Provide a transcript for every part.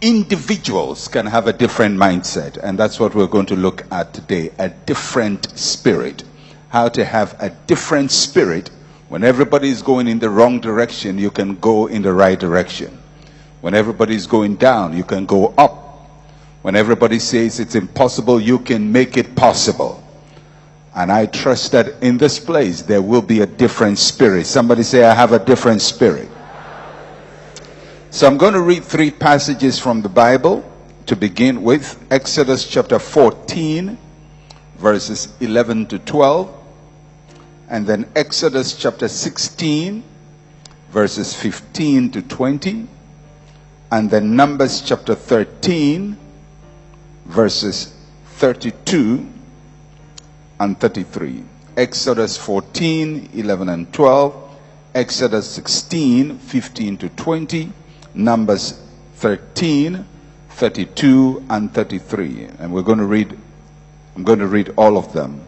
individuals can have a different mindset, and that's what we're going to look at today. A different spirit. How to have a different spirit. When everybody is going in the wrong direction, you can go in the right direction. When everybody is going down, you can go up. When everybody says it's impossible, you can make it possible. And I trust that in this place there will be a different spirit. Somebody say, I have a different spirit. So I'm going to read 3 passages from the Bible to begin with. Exodus chapter 14, verses 11 to 12. And then Exodus chapter 16, verses 15 to 20. And then Numbers chapter 13, verses 32 and 33. Exodus 14, 11 and 12. Exodus 16, 15 to 20. Numbers 13, 32 and 33. And I'm going to read all of them.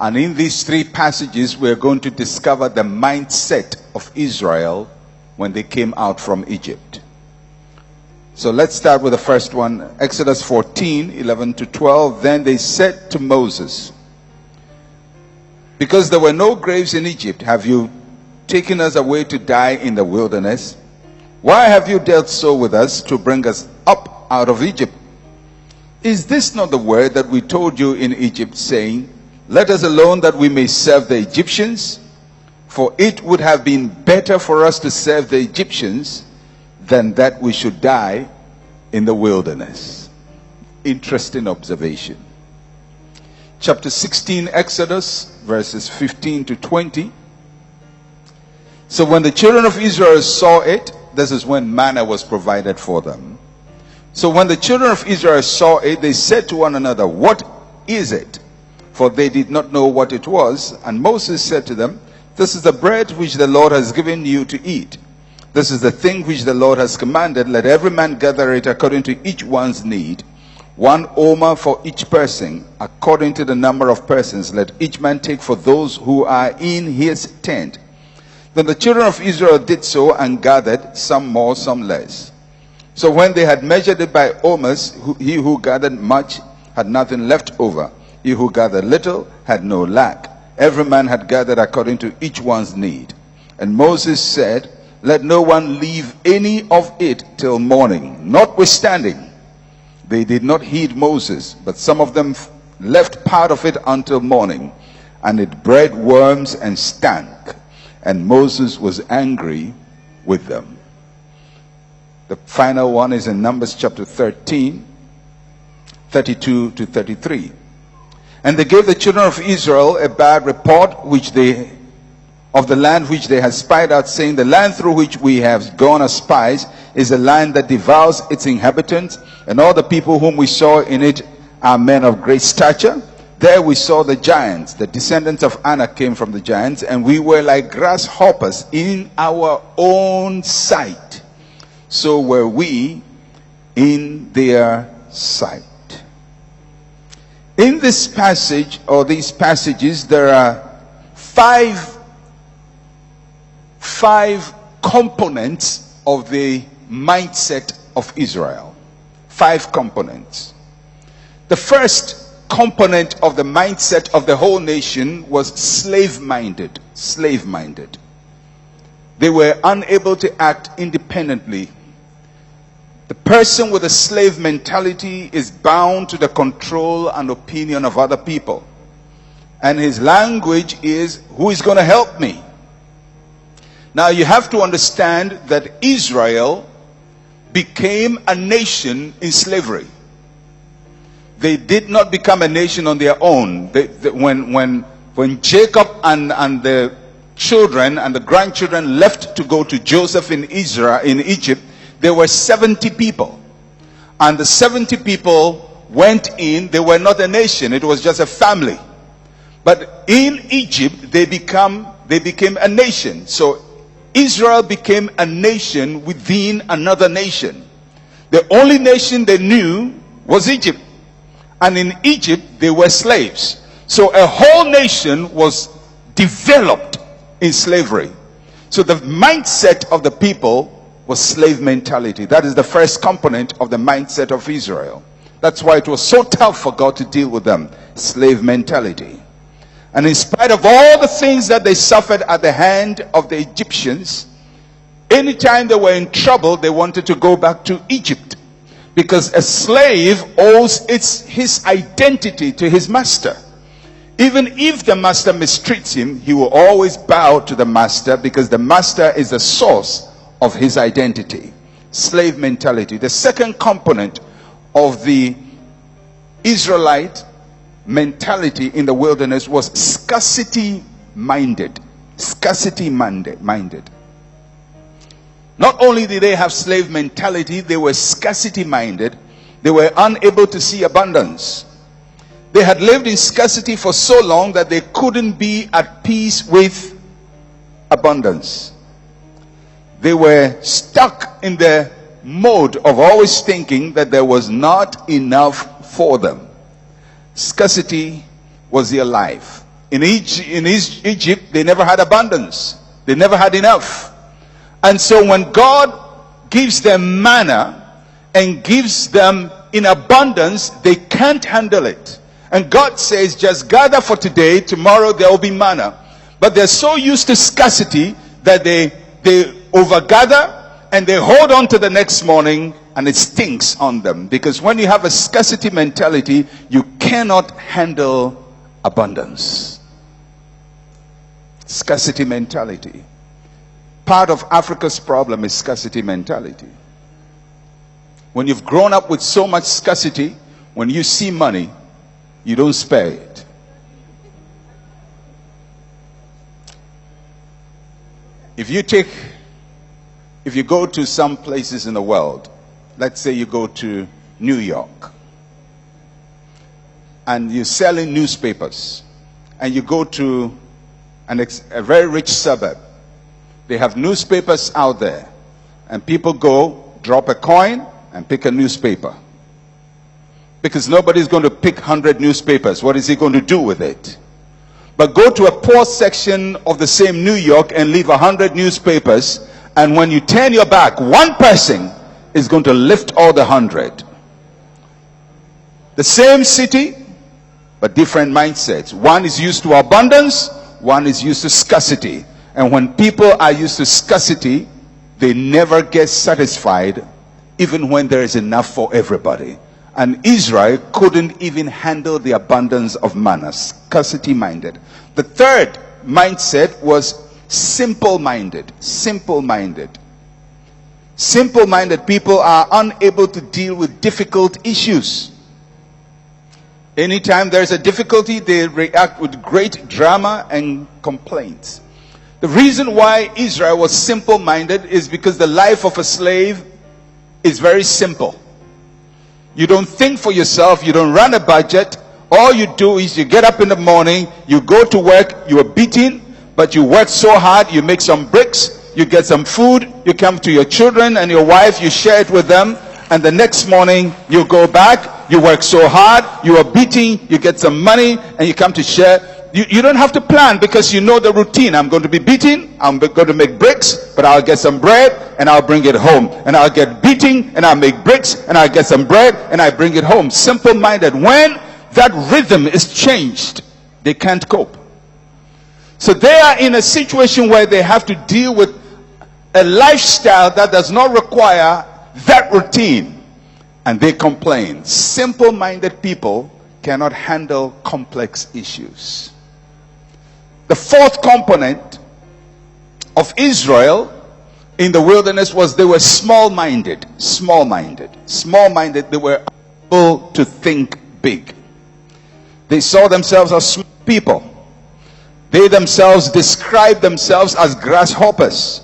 And in these 3 passages, we're going to discover the mindset of Israel when they came out from Egypt. So let's start with the first one. Exodus 14, 11 to 12. Then they said to Moses, because there were no graves in Egypt, have you taken us away to die in the wilderness? Why have you dealt so with us to bring us up out of Egypt? Is this not the word that we told you in Egypt, saying, let us alone that we may serve the Egyptians? For it would have been better for us to serve the Egyptians than that we should die in the wilderness. Interesting observation. Chapter 16, Exodus, verses 15 to 20. So when the children of Israel saw it, this is when manna was provided for them. So when the children of Israel saw it, they said to one another, what is it? For they did not know what it was. And Moses said to them, this is the bread which the Lord has given you to eat. This is the thing which the Lord has commanded. Let every man gather it according to each one's need. 1 omer for each person, according to the number of persons. Let each man take for those who are in his tent. Then the children of Israel did so and gathered, some more, some less. So when they had measured it by omers, he who gathered much had nothing left over. He who gathered little had no lack. Every man had gathered according to each one's need. And Moses said, let no one leave any of it till morning. Notwithstanding, they did not heed Moses, but some of them left part of it until morning, and it bred worms and stank. And Moses was angry with them. The final one is in Numbers chapter 13, 32 to 33. And they gave the children of Israel a bad report of the land which they had spied out, saying, the land through which we have gone as spies is a land that devours its inhabitants, and all the people whom we saw in it are men of great stature. There we saw the giants. The descendants of Anak came from the giants, and we were like grasshoppers in our own sight. So were we in their sight. In this passage, or these passages, there are five components of the mindset of Israel. 5 components. The first component of the mindset of the whole nation was slave-minded. Slave-minded. They were unable to act independently. The person with a slave mentality is bound to the control and opinion of other people. And his language is, who is going to help me? Now you have to understand that Israel became a nation in slavery. They did not become a nation on their own. When Jacob and the children and the grandchildren left to go to Joseph in Egypt, there were 70 people. And the 70 people went in. They were not a nation. It was just a family. But in Egypt, they became a nation. So Israel became a nation within another nation. The only nation they knew was Egypt. And in Egypt, they were slaves. So a whole nation was developed in slavery. So the mindset of the people was slave mentality. That is the first component of the mindset of Israel. That's why it was so tough for God to deal with them. Slave mentality. And in spite of all the things that they suffered at the hand of the Egyptians, anytime they were in trouble, they wanted to go back to Egypt. Because a slave owes his identity to his master. Even if the master mistreats him, he will always bow to the master, because the master is the source of his identity. Slave mentality. The second component of the Israelite mentality in the wilderness was scarcity minded. Scarcity minded. Not only did they have slave mentality, they were scarcity minded. They were unable to see abundance. They had lived in scarcity for so long that they couldn't be at peace with abundance. They were stuck in the mode of always thinking that there was not enough for them. Scarcity was their life. In Egypt, they never had abundance. They never had enough. And so when God gives them manna and gives them in abundance, they can't handle it. And God says, just gather for today, tomorrow there will be manna. But they're so used to scarcity that they overgather and they hold on to the next morning, and it stinks on them. Because when you have a scarcity mentality, you cannot handle abundance. Scarcity mentality. Part of Africa's problem is scarcity mentality. When you've grown up with so much scarcity, when you see money, you don't spare it. If you go to some places in the world, let's say you go to New York, and you're selling newspapers, and you go to a very rich suburb, they have newspapers out there, and people go, drop a coin, and pick a newspaper. Because nobody's going to pick 100 newspapers. What is he going to do with it? But go to a poor section of the same New York and leave 100 newspapers, and when you turn your back, one person is going to lift all the 100. The same city, but different mindsets. One is used to abundance, one is used to scarcity. And when people are used to scarcity, they never get satisfied, even when there is enough for everybody. And Israel couldn't even handle the abundance of manna. Scarcity minded. The third mindset was simple-minded. Simple-minded. Simple-minded people are unable to deal with difficult issues. Anytime there's a difficulty, they react with great drama and complaints. The reason why Israel was simple-minded is because the life of a slave is very simple. You don't think for yourself, you don't run a budget. All you do is you get up in the morning, you go to work, you are beaten, but you work so hard, you make some bricks, you get some food, you come to your children and your wife, you share it with them, and the next morning you go back, you work so hard, you are beaten, you get some money, and you come to share. You don't have to plan, because you know the routine. I'm going to be beaten, I'm going to make bricks, but I'll get some bread and I'll bring it home. And I'll get beaten and I'll make bricks and I'll get some bread and I bring it home. Simple-minded. When that rhythm is changed, they can't cope. So they are in a situation where they have to deal with a lifestyle that does not require that routine. And they complain. Simple-minded people cannot handle complex issues. The fourth component of Israel in the wilderness was they were small-minded. Small-minded. Small-minded. They were able to think big. They saw themselves as small people. They themselves described themselves as grasshoppers.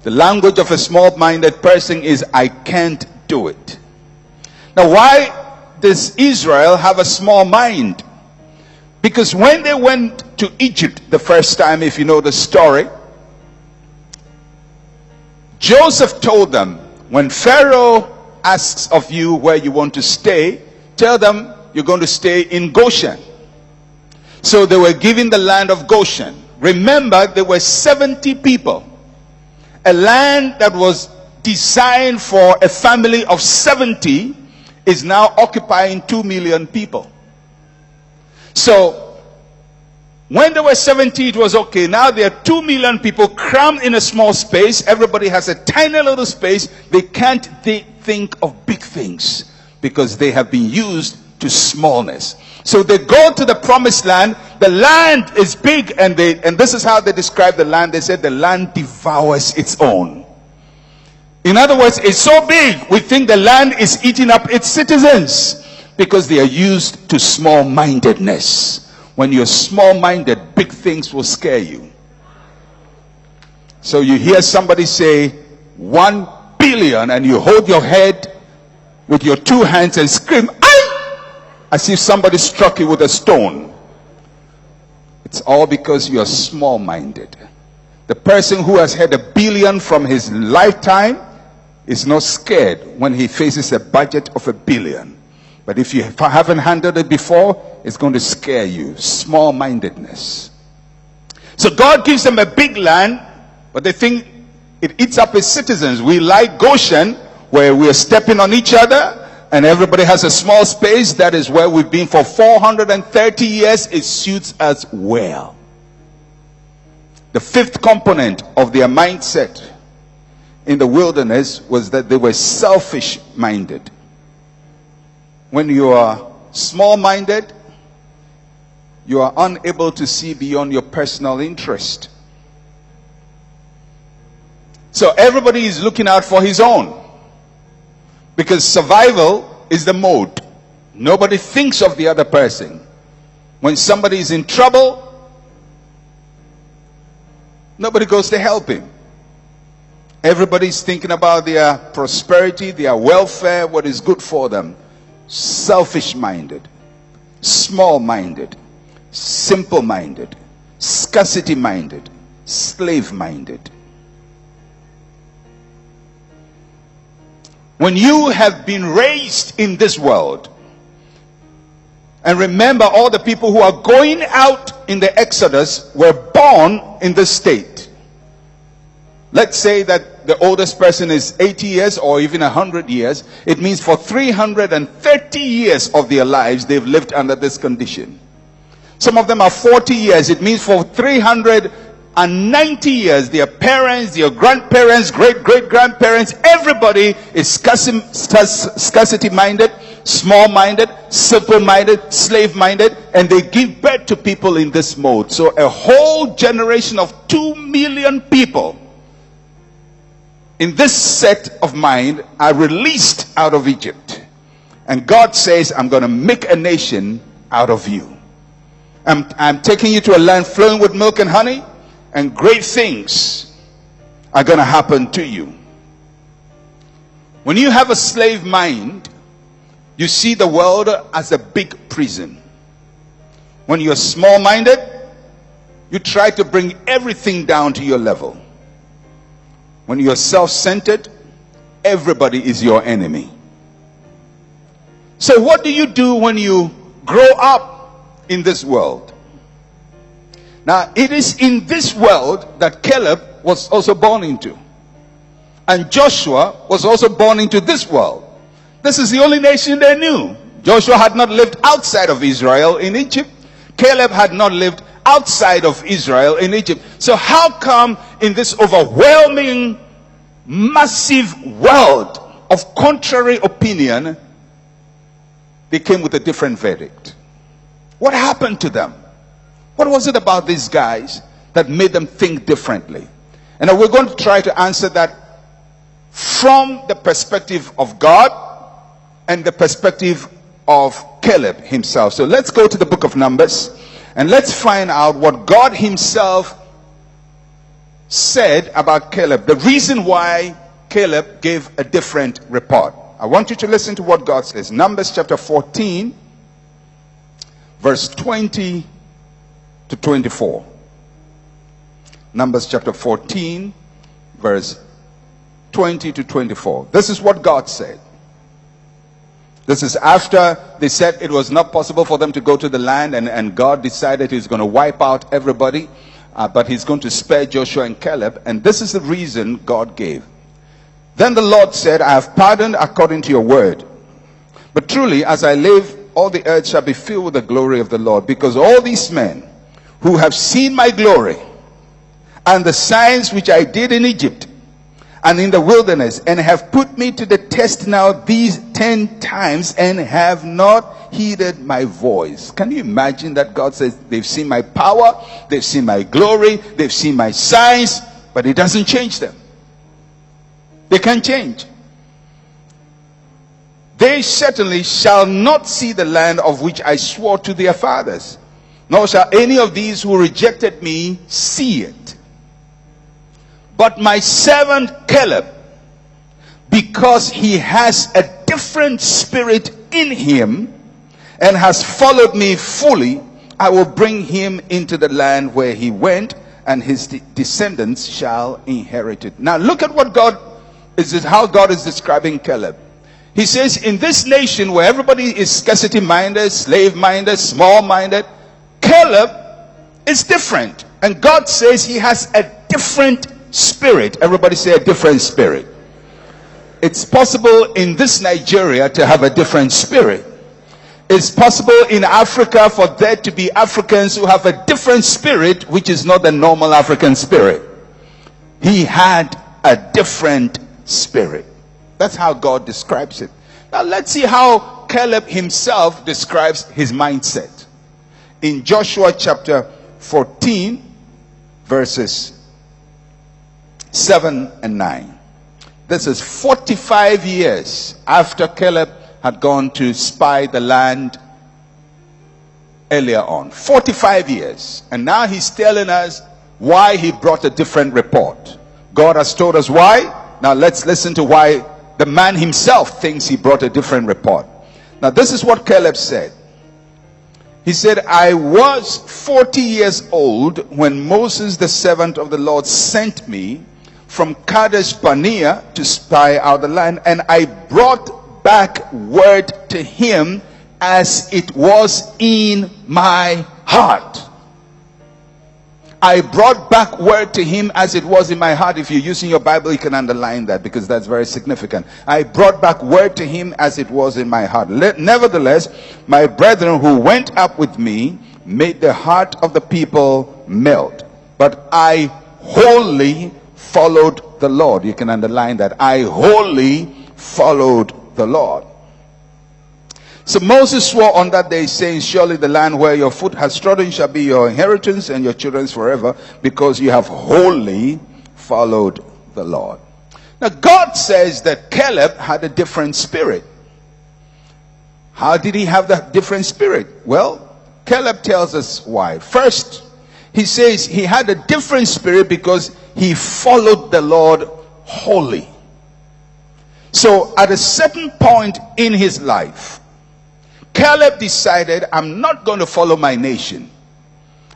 The language of a small-minded person is, I can't do it. Now, why does Israel have a small mind? Because when they went to Egypt the first time, if you know the story, Joseph told them, when Pharaoh asks of you where you want to stay, tell them you're going to stay in Goshen. So they were given the land of Goshen. Remember, there were 70 people. A land that was designed for a family of 70 is now occupying 2 million people. So, when there were 70, it was okay. Now there are 2 million people crammed in a small space. Everybody has a tiny little space. They can't think of big things because they have been used to smallness. So they go to the promised land. The land is big, and this is how they describe the land. They said the land devours its own. In other words, it's so big, we think the land is eating up its citizens because they are used to small-mindedness. When you're small-minded, big things will scare you. So you hear somebody say 1 billion, and you hold your head with your 2 hands and scream, "Aye!" as if somebody struck you with a stone. It's all because you're small-minded. The person who has had 1 billion from his lifetime is not scared when he faces a budget of 1 billion. But if you haven't handled it before, it's going to scare you. Small-mindedness. So God gives them a big land, but they think it eats up its citizens. We like Goshen, where we are stepping on each other, and everybody has a small space. That is where we've been for 430 years. It suits us well. The 5th component of their mindset in the wilderness was that they were selfish-minded. When you are small-minded, you are unable to see beyond your personal interest. So everybody is looking out for his own, because survival is the mode. Nobody thinks of the other person. When somebody is in trouble, nobody goes to help him. Everybody's thinking about their prosperity, their welfare, what is good for them. Selfish-minded, small-minded, simple-minded, scarcity-minded, slave-minded. When you have been raised in this world, and remember, all the people who are going out in the Exodus were born in this state. Let's say that the oldest person is 80 years or even 100 years. It means for 330 years of their lives, they've lived under this condition. Some of them are 40 years. It means for 390 years, their parents, their grandparents, great-great-grandparents, everybody is scarcity-minded, small-minded, simple-minded, slave-minded, and they give birth to people in this mode. So a whole generation of 2 million people in this set of mind are released out of Egypt. And God says, I'm going to make a nation out of you. I'm taking you to a land flowing with milk and honey, and great things are going to happen to you. When you have a slave mind, you see the world as a big prison. When you're small-minded, you try to bring everything down to your level. When you're self-centered, everybody is your enemy. So what do you do when you grow up in this world? Now, it is in this world that Caleb was also born into. And Joshua was also born into this world. This is the only nation they knew. Joshua had not lived outside of Israel in Egypt. Caleb had not lived outside of Israel in Egypt. So how come in this overwhelming, massive world of contrary opinion, they came with a different verdict? What happened to them? What was it about these guys that made them think differently? And we're going to try to answer that from the perspective of God and the perspective of Caleb himself. So let's go to the book of Numbers and let's find out what God himself said about Caleb. The reason why Caleb gave a different report. I want you to listen to what God says. Numbers chapter 14, verse 20 to 24. Numbers chapter 14, verse 20 to 24. This is what God said. This is after they said it was not possible for them to go to the land, and God decided he's going to wipe out everybody. but he's going to spare Joshua and Caleb, and this is the reason God gave. Then the Lord said, I have pardoned according to your word. But truly, as I live, all the earth shall be filled with the glory of the Lord, because all these men who have seen my glory and the signs which I did in Egypt and in the wilderness, and have put me to the test now these 10 times, and have not heeded my voice. Can you imagine that God says they've seen my power, they've seen my glory, they've seen my signs, but it doesn't change them. They can't change. They certainly shall not see the land of which I swore to their fathers, nor shall any of these who rejected me see it. But my servant Caleb, because he has a different spirit in him and has followed me fully, I will bring him into the land where he went, and his descendants shall inherit it. Now look at what how God is describing Caleb. He says, in this nation where everybody is scarcity minded, slave minded, small minded, Caleb is different. And God says he has a different spirit. Everybody say a different spirit. It's possible in this Nigeria to have a different spirit. It's possible in Africa for there to be Africans who have a different spirit, which is not the normal African spirit. He had a different spirit. That's how God describes it. Now let's see how Caleb himself describes his mindset. In Joshua chapter 14, verses 7 and 9. This is 45 years after Caleb had gone to spy the land earlier on. 45 years. And now he's telling us why he brought a different report. God has told us why. Now let's listen to why the man himself thinks he brought a different report. Now this is what Caleb said. He said, I was 40 years old when Moses, the servant of the Lord, sent me from Kadesh Barnea to spy out the land, and I brought back word to him as it was in my heart. I brought back word to him as it was in my heart. If you're using your Bible, you can underline that, because that's very significant. I brought back word to him as it was in my heart. Nevertheless, my brethren who went up with me made the heart of the people melt. But I wholly followed the Lord. You can underline that. I wholly followed the Lord. So Moses swore on that day, saying, surely the land where your foot has trodden shall be your inheritance and your children's forever, because you have wholly followed the Lord. Now God says that Caleb had a different spirit. How did he have that different spirit? Well, Caleb tells us why. First, he says he had a different spirit because he followed the Lord wholly. So at a certain point in his life, Caleb decided, I'm not going to follow my nation.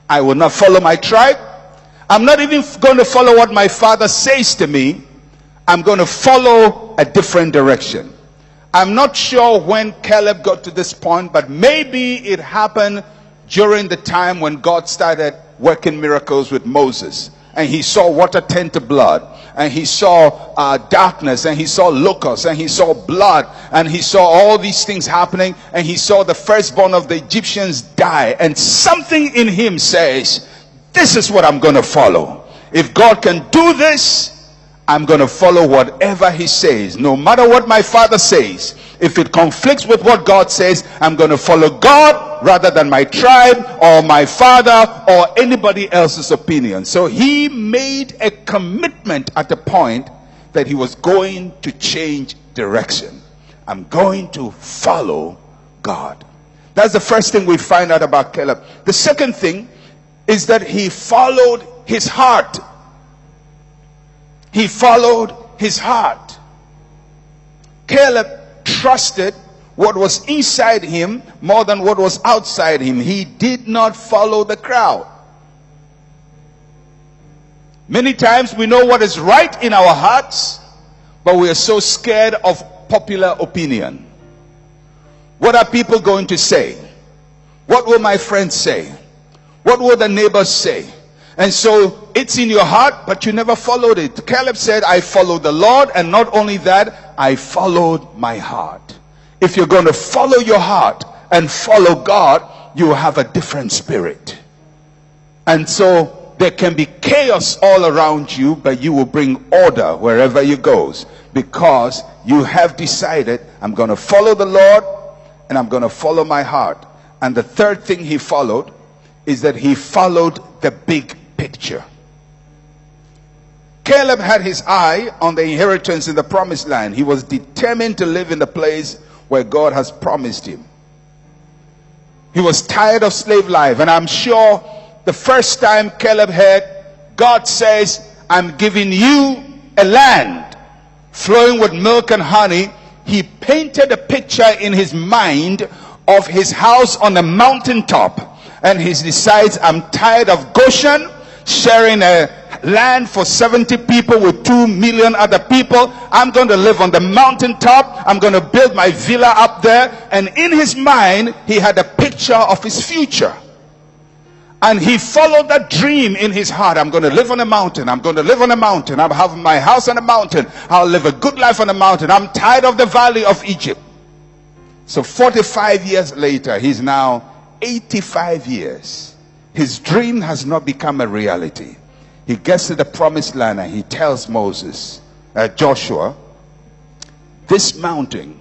I will not follow my tribe. I'm not even going to follow what my father says to me. I'm going to follow a different direction. I'm not sure when Caleb got to this point, but maybe it happened during the time when God started working miracles with Moses. And he saw water turn to blood, and he saw darkness, and he saw locusts, and he saw blood, and he saw all these things happening, and he saw the firstborn of the Egyptians die, and something in him says, this is what I'm going to follow. If God can do this, I'm going to follow whatever he says, no matter what my father says. If it conflicts with what God says, I'm going to follow God rather than my tribe or my father or anybody else's opinion. So he made a commitment at the point that he was going to change direction. I'm going to follow God. That's the first thing we find out about Caleb. The second thing is that he followed his heart. He followed his heart. Caleb trusted what was inside him more than what was outside him. He did not follow the crowd. Many times we know what is right in our hearts, but we are so scared of popular opinion. What are people going to say? What will my friends say? What will the neighbors say? And so it's in your heart, but you never followed it. Caleb said, I followed the Lord, and not only that, I followed my heart. If you're going to follow your heart and follow God, you will have a different spirit. And so there can be chaos all around you, but you will bring order wherever you go, because you have decided, I'm going to follow the Lord and I'm going to follow my heart. And the third thing he followed is that he followed the big picture. Caleb had his eye on the inheritance in the promised land. He was determined to live in the place where God has promised him. He was tired of slave life, and I'm sure the first time Caleb heard God says, I'm giving you a land flowing with milk and honey, he painted a picture in his mind of his house on a mountaintop. And he decides, I'm tired of Goshen, sharing a land for 70 people with 2 million other people. I'm going to live on the mountaintop. I'm going to build my villa up there. And in his mind, he had a picture of his future. And he followed that dream in his heart. I'm going to live on a mountain. I'm going to live on a mountain. I'll have my house on a mountain. I'll live a good life on a mountain. I'm tired of the valley of Egypt. So 45 years later, he's now 85 years. His dream has not become a reality. He gets to the promised land and he tells Moses, Joshua, this mountain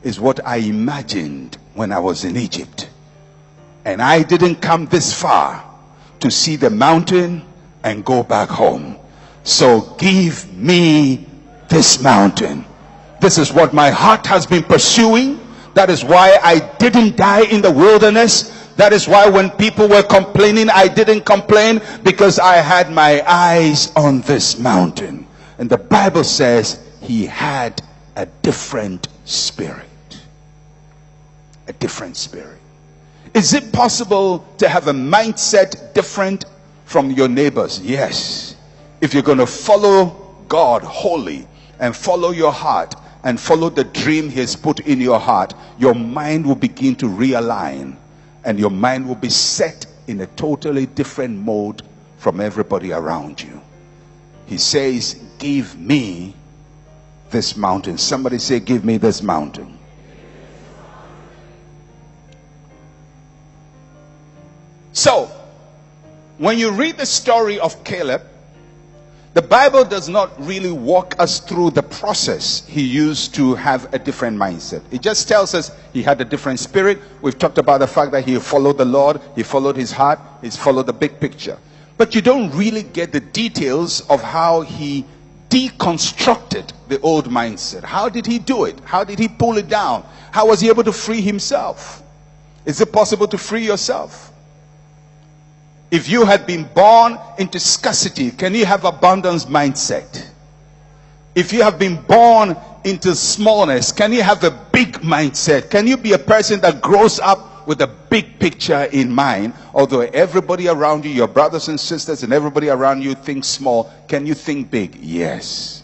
is what I imagined when I was in Egypt. And I didn't come this far to see the mountain and go back home. So give me this mountain. This is what my heart has been pursuing. That is why I didn't die in the wilderness. That is why when people were complaining, I didn't complain, because I had my eyes on this mountain. And the Bible says he had a different spirit. A different spirit. Is it possible to have a mindset different from your neighbors? Yes. If you're going to follow God wholly and follow your heart and follow the dream he has put in your heart, your mind will begin to realign, and your mind will be set in a totally different mode from everybody around you. He says, give me this mountain. Somebody say, give me this mountain. So, when you read the story of Caleb, the Bible does not really walk us through the process he used to have a different mindset. It just tells us he had a different spirit. We've talked about the fact that he followed the Lord, he followed his heart, he's followed the big picture. But you don't really get the details of how he deconstructed the old mindset. How did he do it? How did he pull it down? How was he able to free himself? Is it possible to free yourself? If you had been born into scarcity, can you have abundance mindset? If you have been born into smallness, can you have a big mindset? Can you be a person that grows up with a big picture in mind? Although everybody around you, your brothers and sisters and everybody around you thinks small, can you think big? Yes.